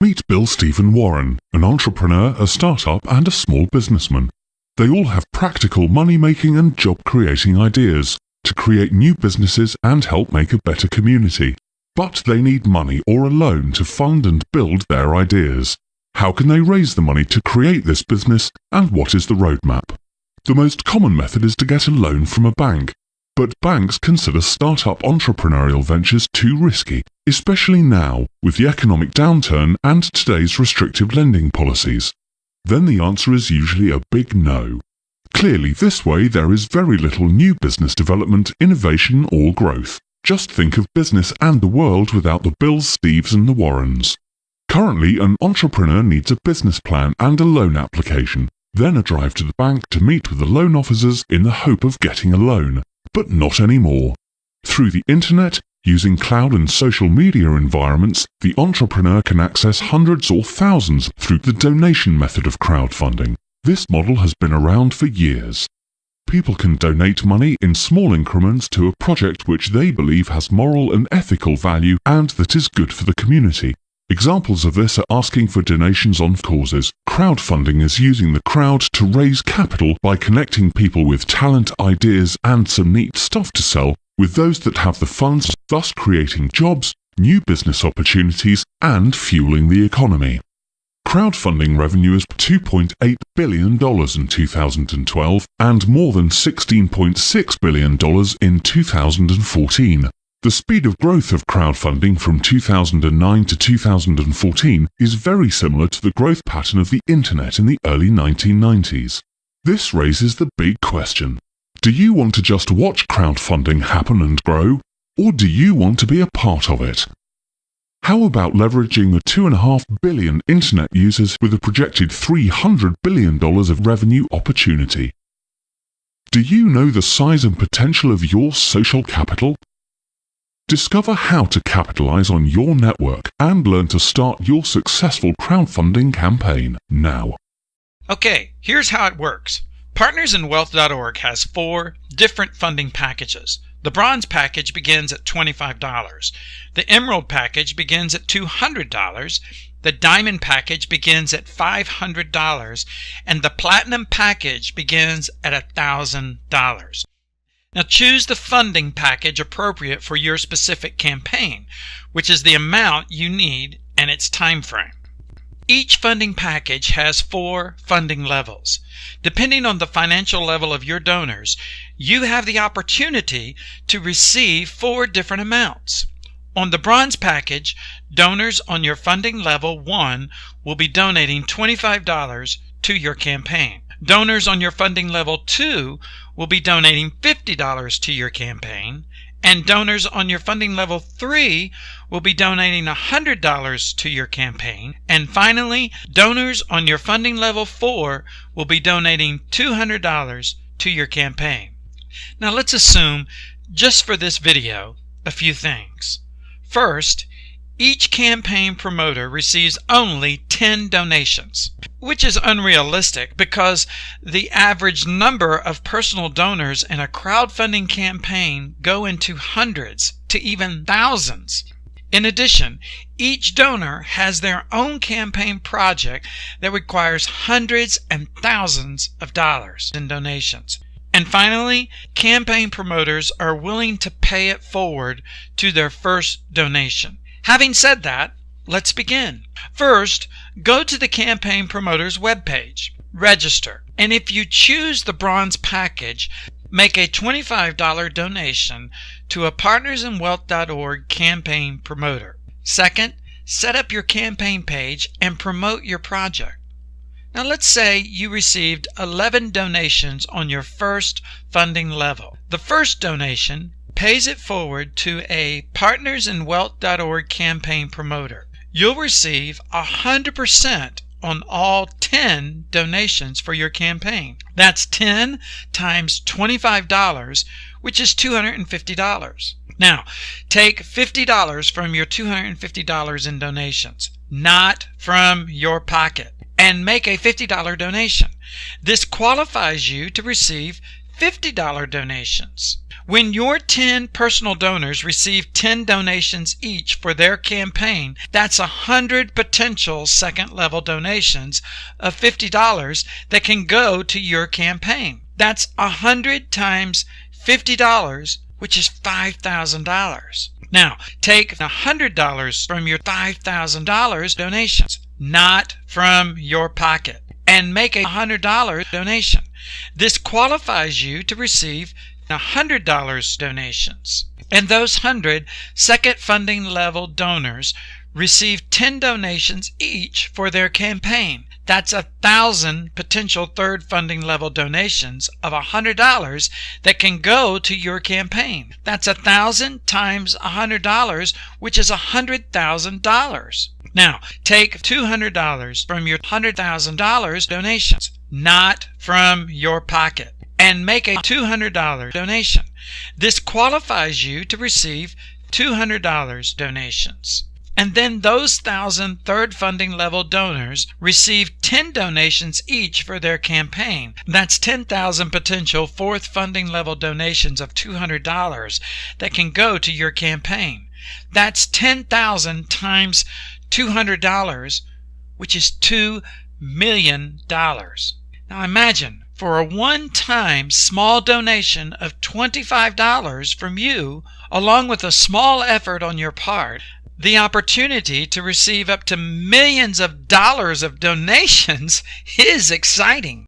Meet Bill, Steve and Warren, an entrepreneur, a startup and a small businessman. They all have practical money-making and job-creating ideas to create new businesses and help make a better community. But they need money or a loan to fund and build their ideas. How can they raise the money to create this business, and what is the roadmap? The most common method is to get a loan from a bank. But banks consider startup entrepreneurial ventures too risky, especially now with the economic downturn and today's restrictive lending policies. Then the answer is usually a big no. Clearly, this way there is very little new business development, innovation or growth. Just think of business and the world without the Bills, Steves and the Warrens. Currently, an entrepreneur needs a business plan and a loan application, then a drive to the bank to meet with the loan officers in the hope of getting a loan. But not anymore. Through the internet, using cloud and social media environments, the entrepreneur can access hundreds or thousands through the donation method of crowdfunding. This model has been around for years. People can donate money in small increments to a project which they believe has moral and ethical value and that is good for the community. Examples of this are asking for donations on causes. Crowdfunding is using the crowd to raise capital by connecting people with talent, ideas, and some neat stuff to sell with those that have the funds, thus creating jobs, new business opportunities, and fueling the economy. Crowdfunding revenue is $2.8 billion in 2012 and more than $16.6 billion in 2014. The speed of growth of crowdfunding from 2009 to 2014 is very similar to the growth pattern of the internet in the early 1990s. This raises the big question. Do you want to just watch crowdfunding happen and grow, or do you want to be a part of it? How about leveraging the 2.5 billion internet users with a projected $300 billion of revenue opportunity? Do you know the size and potential of your social capital? Discover how to capitalize on your network and learn to start your successful crowdfunding campaign now. Okay, here's how it works. Partnersinwealth.org has 4 different funding packages. The Bronze package begins at $25. The Emerald package begins at $200. The Diamond package begins at $500. And the Platinum package begins at $1,000. Now choose the funding package appropriate for your specific campaign, which is the amount you need and its time frame. Each funding package has 4 funding levels. Depending on the financial level of your donors, you have the opportunity to receive 4 different amounts. On the Bronze package, donors on your funding level 1 will be donating $25 to your campaign. Donors on your funding level 2 will be donating $50 to your campaign, and donors on your funding level 3 will be donating $100 to your campaign, and finally, donors on your funding level 4 will be donating $200 to your campaign. Now let's assume, just for this video, a few things. First, each campaign promoter receives only 10 donations, which is unrealistic because the average number of personal donors in a crowdfunding campaign go into hundreds to even thousands. In addition, each donor has their own campaign project that requires hundreds and thousands of dollars in donations. And finally, campaign promoters are willing to pay it forward to their first donation. Having said that, let's begin. First, go to the campaign promoter's webpage, register, and if you choose the Bronze package, make a $25 donation to a partnersinwealth.org campaign promoter. Second, set up your campaign page and promote your project. Now let's say you received 11 donations on your first funding level. The first donation pays it forward to a partnersinwealth.org campaign promoter. You'll receive 100% on all 10 donations for your campaign. That's 10 times $25, which is $250. Now, take $50 from your $250 in donations, not from your pocket, and make a $50 donation. This qualifies you to receive $50 donations. When your 10 personal donors receive 10 donations each for their campaign, that's 100 potential second-level donations of $50 that can go to your campaign. That's 100 times $50, which is $5,000. Now, take $100 from your $5,000 donations, not from your pocket, and make a $100 donation. This qualifies you to receive $100 donations. And those 100 second funding level donors receive 10 donations each for their campaign. That's 1,000 potential third funding level donations of $100 that can go to your campaign. That's 1,000 times $100, which is $100,000. Now, take $200 from your $100,000 donations, not from your pocket, and make a $200 donation. This qualifies you to receive $200 donations. And then those 1,000 third funding level donors receive 10 donations each for their campaign. That's 10,000 potential fourth funding level donations of $200 that can go to your campaign. That's 10,000 times $200, which is $2 million. Now imagine, for a one-time small donation of $25 from you, along with a small effort on your part, the opportunity to receive up to millions of dollars of donations is exciting.